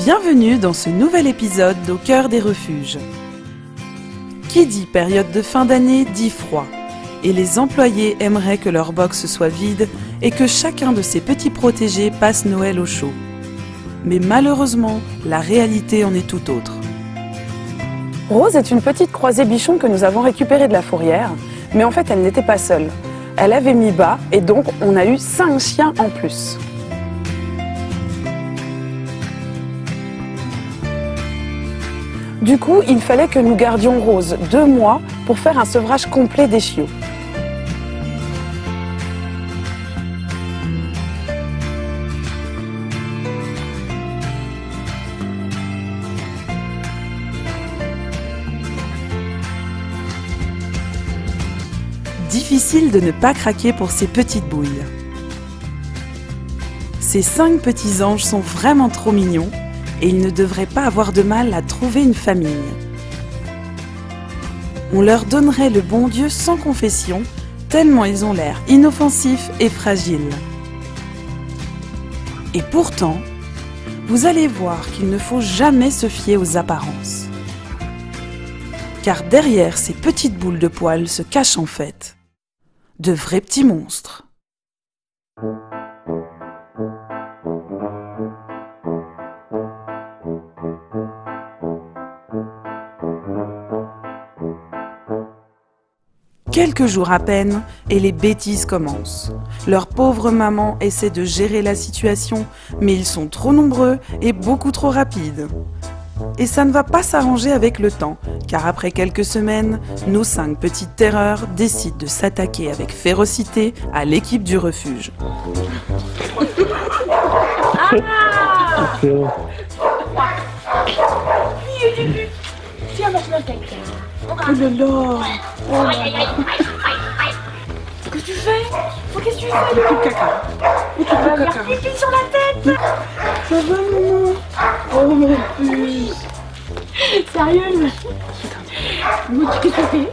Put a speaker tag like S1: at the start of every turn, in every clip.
S1: Bienvenue dans ce nouvel épisode d'Au cœur des refuges. Qui dit période de fin d'année dit froid. Et les employés aimeraient que leur box soit vide et que chacun de ces petits protégés passe Noël au chaud. Mais malheureusement, la réalité en est tout autre.
S2: Rose est une petite croisée bichon que nous avons récupérée de la fourrière, mais en fait elle n'était pas seule. Elle avait mis bas et donc on a eu 5 chiens en plus. Du coup, il fallait que nous gardions Rose 2 mois pour faire un sevrage complet des chiots.
S1: Difficile de ne pas craquer pour ces petites bouilles. Ces 5 petits anges sont vraiment trop mignons et ils ne devraient pas avoir de mal à trouver une famille. On leur donnerait le bon Dieu sans confession, tellement ils ont l'air inoffensifs et fragiles. Et pourtant, vous allez voir qu'il ne faut jamais se fier aux apparences. Car derrière ces petites boules de poils se cachent en fait de vrais petits monstres. Quelques jours à peine, et les bêtises commencent. Leur pauvre maman essaie de gérer la situation, mais ils sont trop nombreux et beaucoup trop rapides. Et ça ne va pas s'arranger avec le temps, car après quelques semaines, nos 5 petites terreurs décident de s'attaquer avec férocité à l'équipe du refuge.
S3: Tiens, mange-moi le caca.
S1: Oh là là!
S3: Qu'est-ce que tu fais? Qu'est-ce que tu fais?
S1: Tout le caca! Tout
S3: Tu vas
S1: le
S3: faire
S1: caca!
S3: pipi sur la tête.
S1: Ça va, maman? Oh mon puce!
S3: Sérieux? Moi, qu'est-ce que tu fais?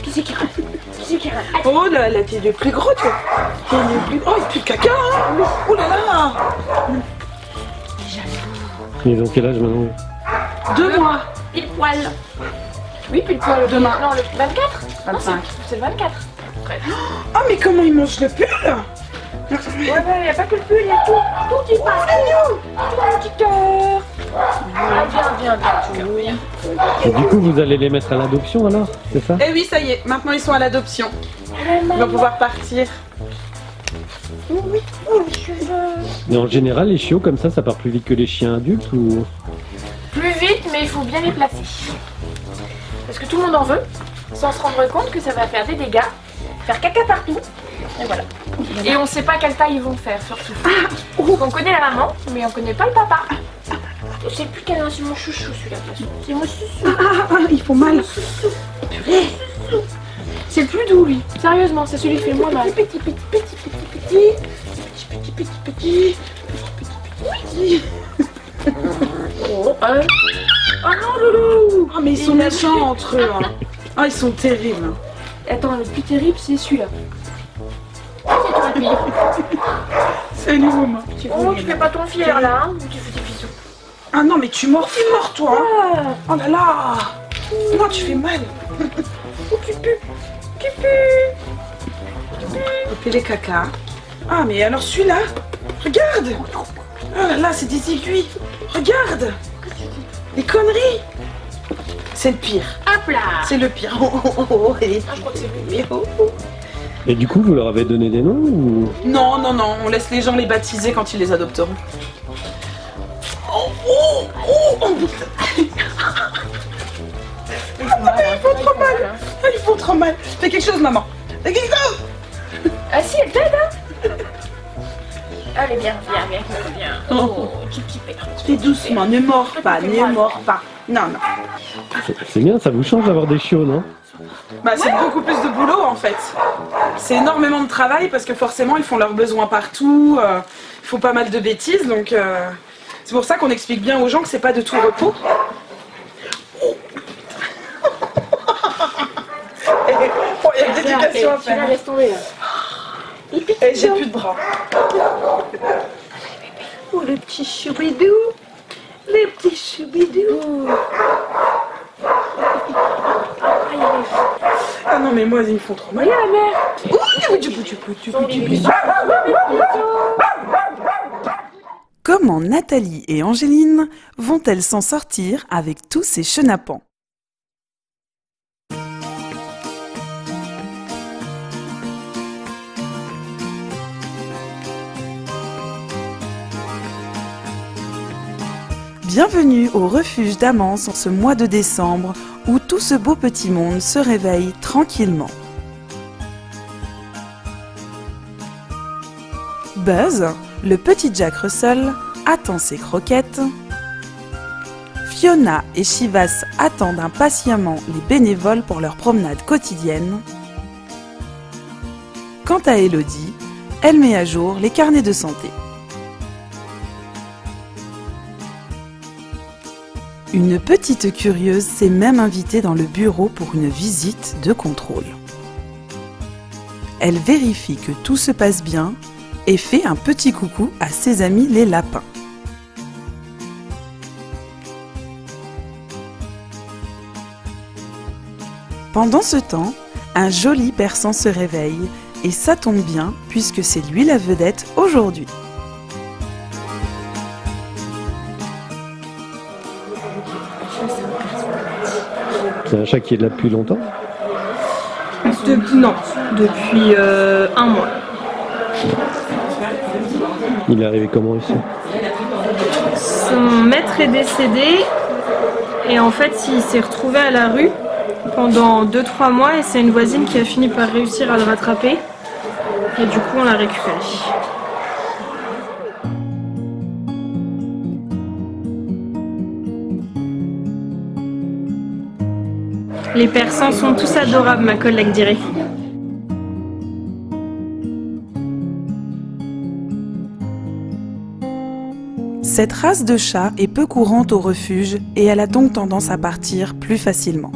S3: Qui c'est qui râle? Qui c'est qui râle?
S1: Oh là là, t'es le plus gros, toi! T'es le plus gros! Oh, il pue le caca! Hein. Oh là là!
S4: Ils ont quel âge maintenant?
S1: 2 mois!
S3: Pile poil. Oui, pile poil.
S1: Demain.
S3: Non, le 24.
S1: 25.
S3: C'est le 24.
S1: Oh, mais comment il mange le pull?
S3: Ouais, il n'y a pas que le pull, il y a tout. Tout qui passe. Tout mon petit cœur. Ah, viens. Oui.
S4: Et du coup, vous allez les mettre à l'adoption alors? C'est ça?
S1: Eh oui, ça y est, maintenant ils sont à l'adoption. Ils vont pouvoir partir.
S3: Oui, je veux.
S4: Mais en général, les chiots comme ça part plus vite que les chiens adultes ou?
S3: Plus vite, mais il faut bien les placer. Parce que tout le monde en veut, sans se rendre compte que ça va faire des dégâts, faire caca partout, et voilà. Et on sait pas quelle taille ils vont faire, surtout. Donc on connaît la maman, mais on connaît pas le papa. Je sais plus quel est, c'est mon chouchou celui-là, de toute façon. C'est mon chouchou.
S1: Ils font mal.
S3: C'est le plus doux, lui. Sérieusement, c'est celui qui fait le moins mal. Petit. Oh, non, loulou.
S1: Ah, mais ils sont méchants entre eux. Hein. Ah, ils sont terribles.
S3: Attends, le plus terrible, c'est celui-là. C'est toi le pire.
S1: Salut, maman.
S3: Oh, tu fais pas ton fier, là, hein. Tu fais des bisous.
S1: Ah non, mais tu mords fort, toi. Hein. Oh là là. Non, tu fais mal.
S3: Oh, tu pues.
S1: Couper les caca. Ah, mais alors celui-là, regarde. Oh là là, c'est des aiguilles. Regarde. Les conneries. C'est le pire.
S3: Hop là.
S1: C'est le pire. Oh, elle est
S3: Ah, je crois que c'est le
S1: pire.
S4: Et du coup, vous leur avez donné des noms ou?
S1: Non, on laisse les gens les baptiser quand ils les adopteront. Ils font trop mal. Fais quelque chose, maman. Fais quelque chose.
S3: Ah si, elle t'aide, hein. Allez, viens. Oh, petit père.
S1: Fais doucement, ne mords pas. Non.
S4: C'est bien, ça vous change d'avoir des chiots, non?
S1: Bah, c'est beaucoup plus de boulot en fait. C'est énormément de travail parce que forcément ils font leurs besoins partout, ils font pas mal de bêtises, donc c'est pour ça qu'on explique bien aux gens que c'est pas de tout repos. Il y a de l'éducation à faire.
S3: Laisse tomber là.
S2: Et j'ai plus de bras.
S5: Oh, le petit choubidou. Le petit choubidou.
S2: Ah non, mais moi, ils me font trop mal.
S5: Regarde la mère.
S1: Comment Nathalie et Angéline vont-elles s'en sortir avec tous ces chenapans? Bienvenue au refuge d'Amance en ce mois de décembre où tout ce beau petit monde se réveille tranquillement. Buzz, le petit Jack Russell, attend ses croquettes. Fiona et Chivas attendent impatiemment les bénévoles pour leur promenade quotidienne. Quant à Elodie, elle met à jour les carnets de santé. Une petite curieuse s'est même invitée dans le bureau pour une visite de contrôle. Elle vérifie que tout se passe bien et fait un petit coucou à ses amis les lapins. Pendant ce temps, un joli persan se réveille et ça tombe bien puisque c'est lui la vedette aujourd'hui.
S4: C'est un chat qui est là depuis longtemps?
S6: Non, depuis un mois.
S4: Il est arrivé comment ici?
S6: Son maître est décédé et en fait il s'est retrouvé à la rue pendant 2-3 mois et c'est une voisine qui a fini par réussir à le rattraper et du coup on l'a récupéré. Les persans sont tous adorables, ma collègue dirait.
S1: Cette race de chat est peu courante au refuge et elle a donc tendance à partir plus facilement.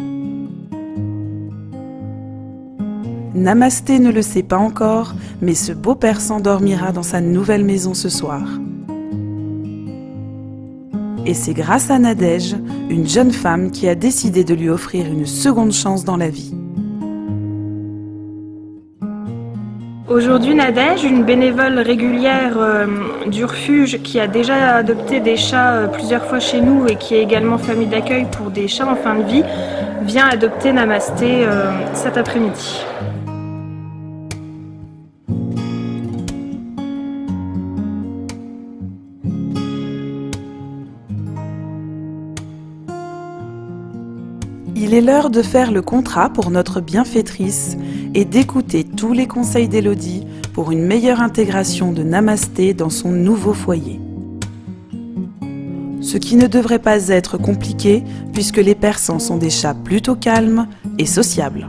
S1: Namasté ne le sait pas encore, mais ce beau persan dormira dans sa nouvelle maison ce soir. Et c'est grâce à Nadège, une jeune femme qui a décidé de lui offrir une seconde chance dans la vie.
S6: Aujourd'hui, Nadège, une bénévole régulière du refuge qui a déjà adopté des chats plusieurs fois chez nous et qui est également famille d'accueil pour des chats en fin de vie, vient adopter Namasté cet après-midi.
S1: Il est l'heure de faire le contrat pour notre bienfaitrice et d'écouter tous les conseils d'Elodie pour une meilleure intégration de Namasté dans son nouveau foyer. Ce qui ne devrait pas être compliqué puisque les persans sont des chats plutôt calmes et sociables.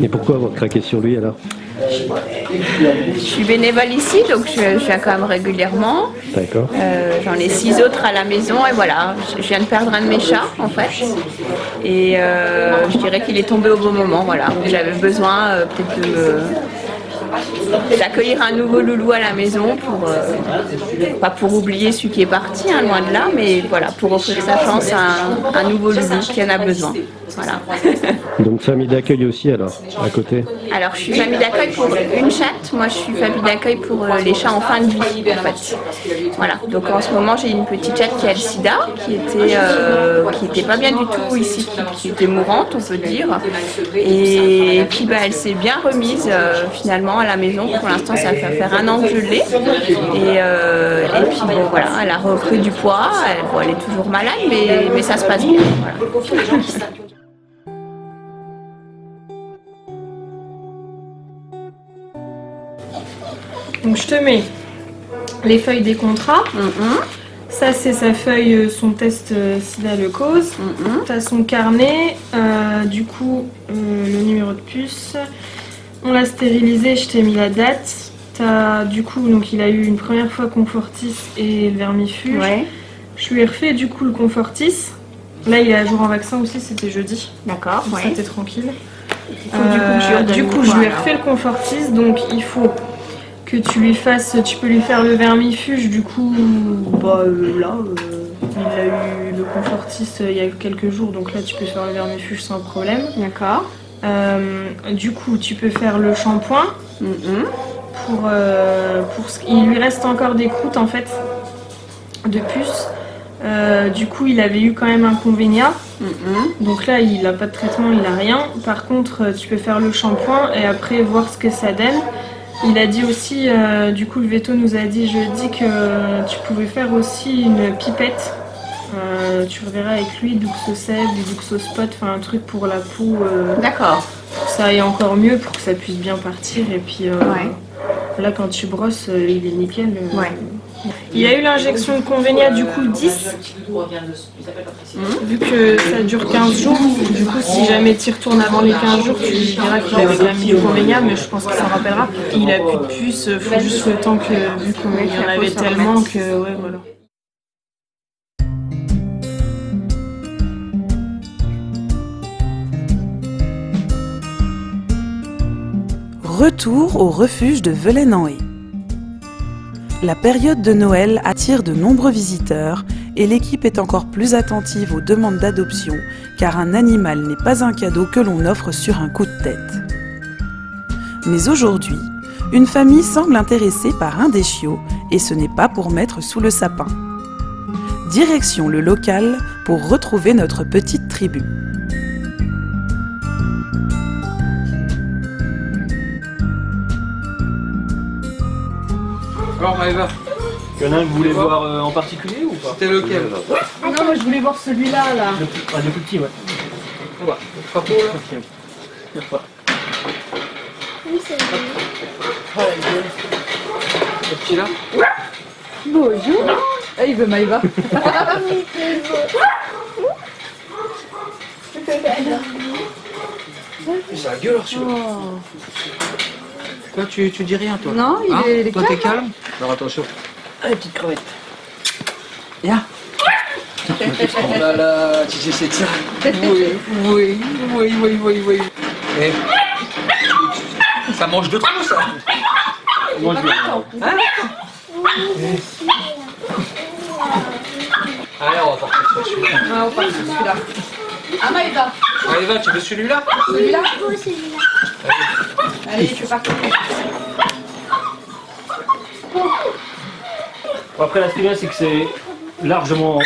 S4: Et pourquoi avoir craqué sur lui alors?
S7: Je suis bénévole ici, donc je viens quand même régulièrement.
S4: D'accord.
S7: J'en ai 6 autres à la maison et voilà, je viens de perdre un de mes chats en fait. Et je dirais qu'il est tombé au bon moment, voilà. J'avais besoin peut-être d'accueillir un nouveau loulou à la maison, pas pour oublier celui qui est parti, hein, loin de là, mais voilà, pour offrir sa chance à un nouveau loulou qui en a besoin. Voilà.
S4: Donc famille d'accueil aussi alors, à côté?
S7: Alors je suis famille d'accueil pour une chatte, moi je suis famille d'accueil pour les chats en fin de vie en fait. Voilà, donc en ce moment j'ai une petite chatte qui a le sida, qui était pas bien du tout ici, qui était mourante on peut dire. Et puis bah, elle s'est bien remise finalement à la maison, pour l'instant ça fait faire 1 an que je l'ai. Et puis bon voilà, elle a repris du poids, elle est toujours malade mais ça se passe bien. Voilà.
S6: Donc je te mets les feuilles des contrats. Ça c'est sa feuille, son test sida leucose. Tu as son carnet, du coup le numéro de puce. On l'a stérilisé, je t'ai mis la date. Du coup, donc il a eu une première fois Confortis et le vermifuge.
S7: Ouais.
S6: Je lui ai refait du coup le Confortis. Là il est à jour en vaccin aussi, c'était jeudi.
S7: D'accord,
S6: donc
S7: ouais.
S6: ça t'es tranquille. Du coup, je lui ai refait le Confortis, donc il faut que tu lui fasses, tu peux lui faire le vermifuge, du coup, il a eu le Confortis il y a quelques jours, donc là tu peux faire le vermifuge sans problème.
S2: D'accord.
S6: Du coup, tu peux faire le shampoing. Il lui reste encore des croûtes en fait de puce. Du coup, il avait eu quand même un convénia. Donc là, il n'a pas de traitement, il n'a rien. Par contre, tu peux faire le shampoing et après voir ce que ça donne. Il a dit aussi, du coup, le veto nous a dit jeudi que tu pouvais faire aussi une pipette. Tu reverras avec lui, Duxoseb, du Duxospot, enfin un truc pour la peau.
S2: D'accord.
S6: Pour que ça aille encore mieux, pour que ça puisse bien partir. Et puis là, quand tu brosses, il est nickel. Il a eu l'injection de convénia du coup 10. Vu que ça dure 15 jours, du coup si jamais tu y retournes avant les 15 jours, tu lui diras qu'il avait déjà mis du convénia, mais je pense qu'il s'en rappellera. Il a plus de puce, faut juste le temps que, vu qu'il y en avait tellement que ouais voilà.
S1: Retour au refuge de Velaine-en-Haye. La période de Noël attire de nombreux visiteurs et l'équipe est encore plus attentive aux demandes d'adoption car un animal n'est pas un cadeau que l'on offre sur un coup de tête. Mais aujourd'hui, une famille semble intéressée par un des chiots et ce n'est pas pour mettre sous le sapin. Direction le local pour retrouver notre petite tribu.
S8: Alors Maëva,
S4: Il y en a un que vous voulez voir en particulier ou pas?
S8: c'était lequel?
S2: Non, mais je voulais voir celui-là, là.
S4: Le plus petit, ouais.
S8: On va. Le crapaud là.
S5: Oui, c'est vrai.
S8: Le petit là.
S2: Bonjour. Ah, il veut Maëva.
S5: Oui, c'est beau.
S8: C'est la gueule celui-là. Toi tu dis rien toi?
S2: Non, il est
S8: toi t'es calme? Alors attention.
S2: Allez, petite crevette.
S8: Viens. Oh là là, tu sais c'est ça. Oui. Et ça mange de trop ça.
S4: Moi, je vais.
S8: Allez on va partir sur celui-là.
S2: Ah, on part sur celui-là. Ah, Maëva.
S8: Maëva, tu veux celui-là?
S2: Celui-là.
S5: Beau, celui-là.
S2: Allez, je suis partie.
S4: Bon, après, là, ce qui est bien, c'est que c'est largement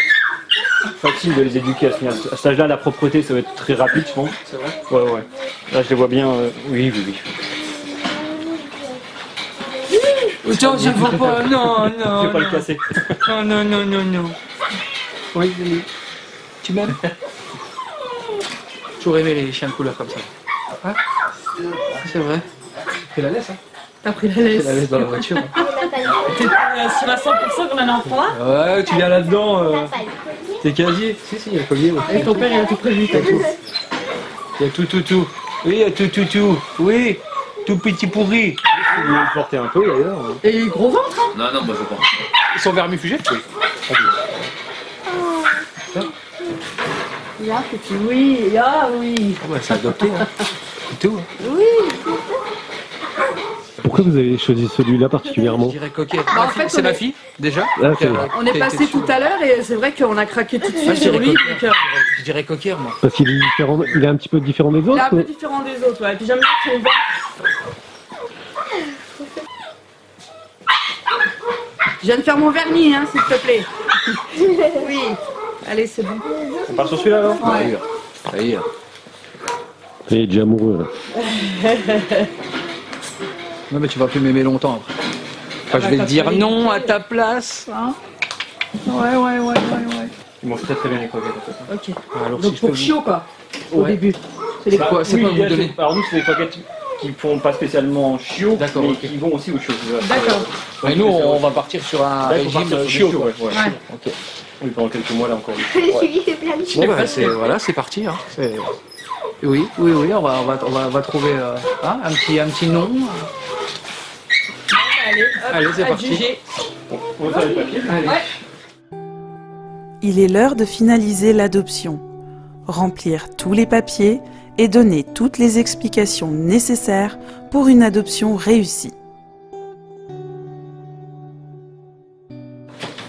S4: facile de les éduquer à ce niveau. À cet âge-là, la propreté, ça va être très rapide, je pense.
S8: C'est vrai?
S4: Ouais. Là, je les vois bien. Oui.
S8: Attends, je vois pas. Non.
S4: Je vais pas le casser.
S8: Non. Oui. Tu m'aimes? Toujours aimé les chiens de couleur comme ça. Ah, c'est vrai. Tu la laisses, hein?
S2: T'as pris la
S8: Tu
S2: laisse.
S8: la laisses dans la voiture.
S5: On n'a pas le collier.
S2: T'es sûr à 100% qu'on en en prend un?
S8: Ouais, tu viens là-dedans.
S5: On n'a pas le collier.
S8: T'es casier? Si, il y a le collier. Ouais.
S2: Avec ton père, il a tout prévu.
S8: Il y a tout. Il y a tout. Oui, il y a tout. Oui, tout petit pourri.
S4: Vous le portez un peu, d'ailleurs.
S2: Et gros ventre, hein?
S8: Non, moi je pense. Ils sont vermifugés? Oui.
S2: Là, petit, oui. Ah, oui.
S8: Oh, bah, c'est adopté, hein. C'est tout. Hein.
S4: Pourquoi vous avez choisi celui-là particulièrement?
S8: Je dirais coquet.
S2: en fait,
S8: C'est
S2: on
S8: ma
S2: est-
S8: fille, déjà.
S4: Ah, c'est-
S2: On est passé tout à l'heure et c'est vrai qu'on a craqué tout de
S8: Ah,
S2: suite
S8: je
S2: sur
S8: dirais
S2: lui.
S8: coquer.
S2: Donc,
S8: Je dirais coquer, moi.
S4: Parce qu'il est différent, il est un petit peu différent des
S2: il est
S4: autres.
S2: un peu différent des autres, ouais. Et puis j'aime bien son ventre. Je viens de faire mon vernis, hein, s'il te plaît. Oui. Allez, c'est bon.
S4: On part sur celui-là, alors?
S2: Ouais.
S8: Ça y est.
S4: Il est déjà amoureux, là.
S8: Non, mais tu vas plus m'aimer longtemps après. Enfin, je vais te dire non à ta place.
S2: Hein? Ouais.
S4: Il mange très bien les coquettes, en fait.
S2: Ok.
S8: Alors,
S2: Donc
S8: si je
S2: pour
S8: peux
S2: chiot, quoi. Au
S8: Ouais.
S2: début. C'est les...
S8: quoi, c'est quoi vous donnez?
S4: Alors nous, c'est des coquettes qui font pas spécialement chiot,
S8: D'accord,
S4: mais
S8: ok.
S4: qui vont aussi au chiot.
S2: D'accord.
S8: Et nous, on va partir sur un
S4: Là, il faut
S8: régime
S4: partir sur du
S8: chiot.
S4: chiot,
S8: Quoi.
S4: ouais.
S2: Ouais.
S8: Ok.
S4: Oui, pendant quelques mois, là, encore.
S5: J'ai fait plein de choses.
S8: Bon, bah, voilà, c'est parti. Hein. Oui, on va trouver un petit nom. Allez, c'est parti.
S2: Adjugé.
S4: On va faire les papiers.
S8: Allez.
S1: Il est l'heure de finaliser l'adoption. Remplir tous les papiers et donner toutes les explications nécessaires pour une adoption réussie.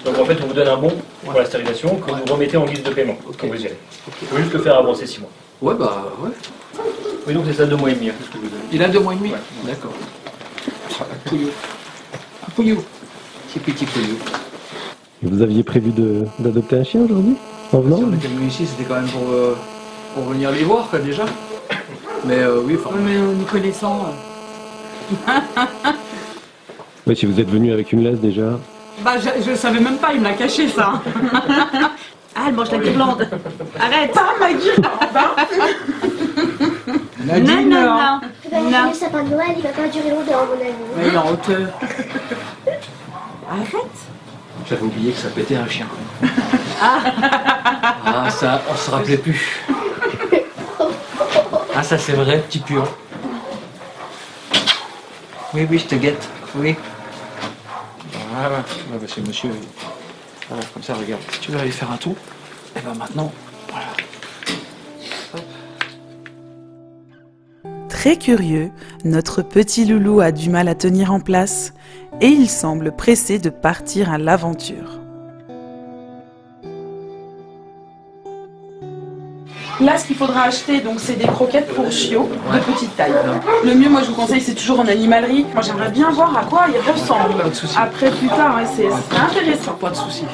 S4: Donc en fait, on vous donne un bon pour la stérilisation que vous remettez en guise de paiement quand vous y allez. Il faut juste le faire avant ces 6 mois.
S8: Ouais, bah ouais.
S4: Oui, donc c'est ça 2 mois et demi. Hein, c'est ce que je vous donne.
S8: Il a 2 mois et demi.
S4: Ouais.
S8: D'accord. Un pouillot. Un pouillot. Petit pouillot.
S9: Et vous aviez prévu d'adopter un chien aujourd'hui en venant?
S8: Si on était venu ici, c'était quand même pour venir les voir, quoi, déjà. Mais oui, enfin.
S2: Mais nous connaissant.
S9: Oui, si vous êtes venu avec une laisse déjà.
S2: Bah, je savais même pas, il me l'a caché ça.
S5: Ah, elle mange la guirlande. Arrête.
S2: Pas ma guirlande.
S8: Nadine,
S5: Non.
S10: Le sapin de Noël, il va pas durer longtemps, à mon avis.
S2: Mais il est en hauteur. Arrête.
S8: j'avais oublié que ça pétait un chien. Ah, ça, on se rappelait plus. Ah, ça c'est vrai, petit puant. Oui, oui, je te guette. Oui. Voilà, bah, c'est monsieur. Voilà, comme ça, regarde. Si tu veux aller faire un tour, et ben maintenant, voilà.
S1: Très curieux, notre petit loulou a du mal à tenir en place et il semble pressé de partir à l'aventure.
S2: Là, ce qu'il faudra acheter, donc, c'est des croquettes pour chiots de petite taille. Le mieux, moi, je vous conseille, c'est toujours en animalerie. Moi, j'aimerais bien voir à quoi ils ressemblent.
S8: Pas de souci.
S2: Après, plus tard, ouais, c'est intéressant.
S8: Pas de souci.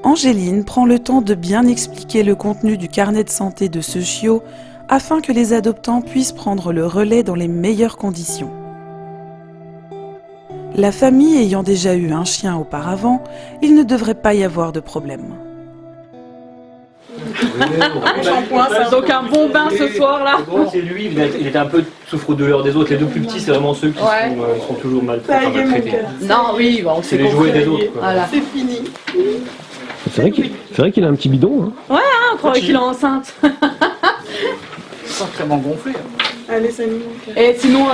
S1: Angéline prend le temps de bien expliquer le contenu du carnet de santé de ce chiot afin que les adoptants puissent prendre le relais dans les meilleures conditions. La famille ayant déjà eu un chien auparavant, il ne devrait pas y avoir de problème.
S2: Donc un bon bain ce soir là.
S4: C'est lui, il était un peu souffre-douleur des autres. Les deux plus petits, c'est vraiment ceux qui sont toujours mal traités.
S2: Non, oui, bon,
S4: C'est les jouets des autres. Quoi.
S2: Voilà. C'est fini.
S9: C'est vrai qu'il a un petit bidon. Hein.
S2: On croirait qu'il est enceinte.
S8: Sacrément gonflé.
S2: Allez, salut. Et sinon,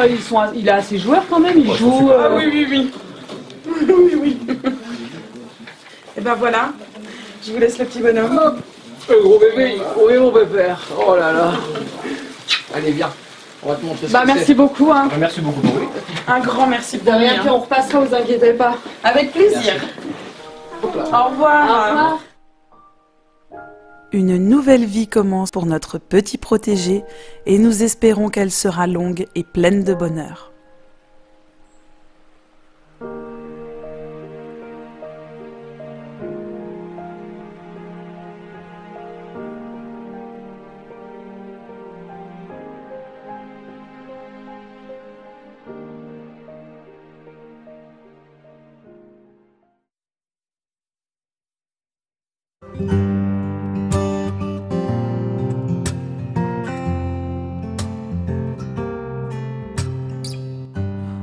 S2: il a ses joueurs quand même, il joue. Ah oui. Oui. Et ben voilà, je vous laisse le petit bonhomme.
S8: Gros bébé, oui mon pépère. Oh là là. Allez, viens. On va te montrer ça.
S2: Bah merci beaucoup. Hein.
S4: Merci beaucoup pour vous.
S2: Un grand merci pour rien. Puis on repassera, vous inquiétez pas. Avec plaisir. Au revoir. Au revoir.
S1: Une nouvelle vie commence pour notre petit protégé et nous espérons qu'elle sera longue et pleine de bonheur.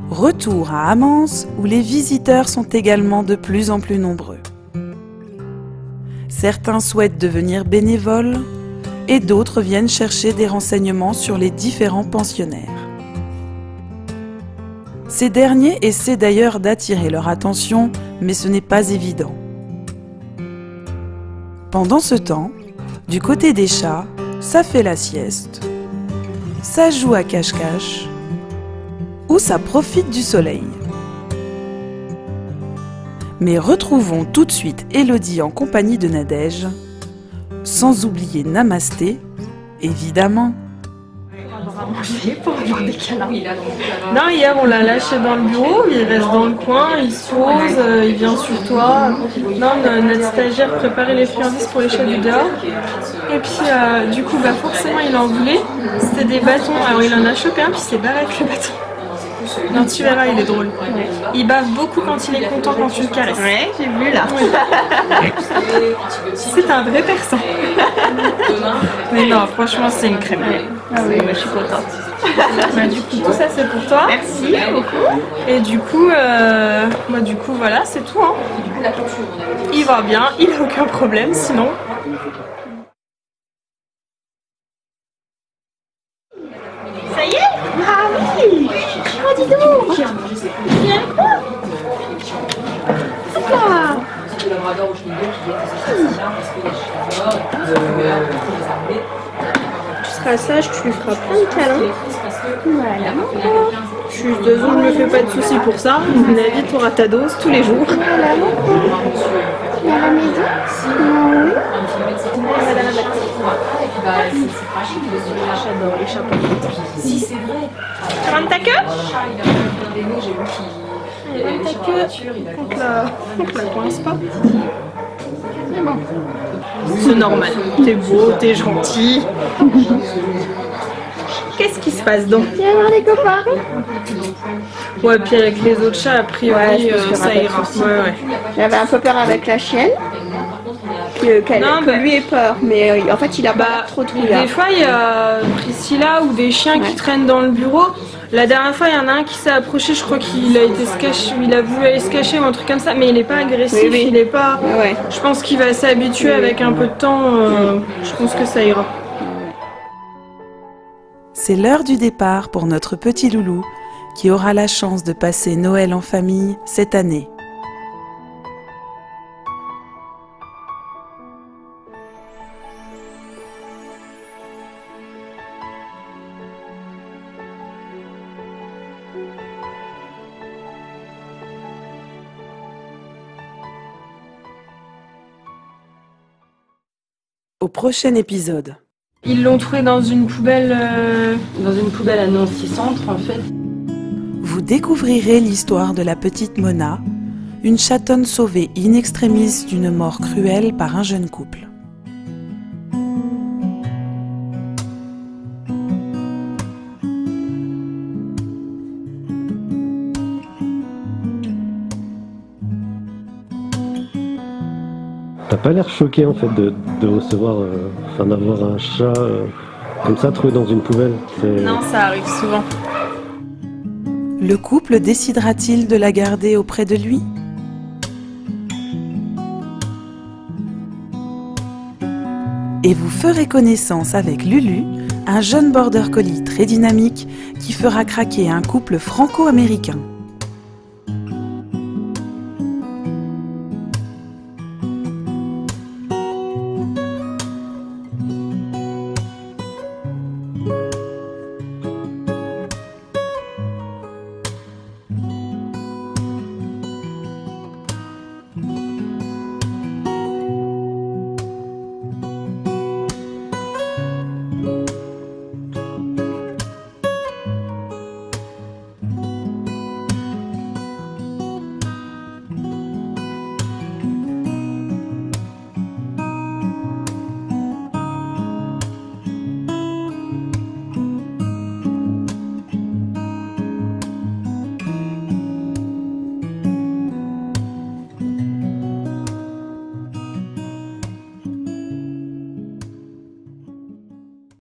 S1: Retour à Amance, où les visiteurs sont également de plus en plus nombreux. Certains souhaitent devenir bénévoles et d'autres viennent chercher des renseignements sur les différents pensionnaires. Ces derniers essaient d'ailleurs d'attirer leur attention, mais ce n'est pas évident. Pendant ce temps, du côté des chats, ça fait la sieste, ça joue à cache-cache, ou ça profite du soleil. Mais retrouvons tout de suite Élodie en compagnie de Nadège, sans oublier Namasté, évidemment.
S6: Pour avoir des câlins. Non, hier on l'a lâché dans le bureau, il reste dans le coin, il se pose, il vient sur toi. Non, notre stagiaire préparait les friandises pour les chats du dehors. Et puis du coup, forcément il en voulait. C'était des bâtons, alors il en a chopé un puis il s'est barré avec le bâton. Non, tu verras, il est drôle. Il bave beaucoup quand il est content, quand tu le caresses.
S5: Ouais, j'ai vu là.
S6: C'est un vrai persan. Mais non, franchement, c'est une crème.
S5: Ah oui, moi je suis contente.
S6: Du coup, tout ça c'est pour toi.
S5: Merci beaucoup.
S6: Et du coup, voilà, c'est tout. Hein. Il va bien, il n'a aucun problème, sinon.
S5: Ça y est? Ah oui! Oh, dis donc! Viens quoi? Hop là!
S6: Tu seras sage, tu lui feras plein de câlins. Voilà. Je suis de toute façon, je me fais pas de soucis pour ça. À mon avis, tu auras ta dose tous les jours.
S10: Voilà, il y a la maison.
S6: J'adore les chapeaux. Si, c'est vrai. Tu rentres ta queue? Allez, ta queue. On te la coince pas. C'est bon. C'est normal. T'es beau, t'es gentil. Qu'est-ce qui se passe donc?
S10: Viens voir les copains.
S6: Ouais, puis avec les autres chats, a priori, ça ira. Ouais.
S7: J'avais un peu peur avec la chienne. Que lui ait peur, mais en fait il a pas trop trouvé.
S6: Des fois il y a Priscilla ou des chiens qui traînent dans le bureau. La dernière fois il y en a un qui s'est approché, je crois qu'il a été se cacher, il a voulu aller se cacher ou un truc comme ça, mais il est pas agressif, il est pas. Je pense qu'il va s'habituer avec un peu de temps. Je pense que ça ira.
S1: C'est l'heure du départ pour notre petit loulou qui aura la chance de passer Noël en famille cette année. Au prochain épisode.
S6: Ils l'ont trouvé dans une poubelle
S2: à Nancy-Centre en fait.
S1: Vous découvrirez l'histoire de la petite Mona, une chatonne sauvée in extremis d'une mort cruelle par un jeune couple.
S9: T'as pas l'air choqué en fait de recevoir, d'avoir un chat comme ça trouvé dans une poubelle.
S6: Non, ça arrive souvent.
S1: Le couple décidera-t-il de la garder auprès de lui? Et vous ferez connaissance avec Lulu, un jeune border collie très dynamique qui fera craquer un couple franco-américain.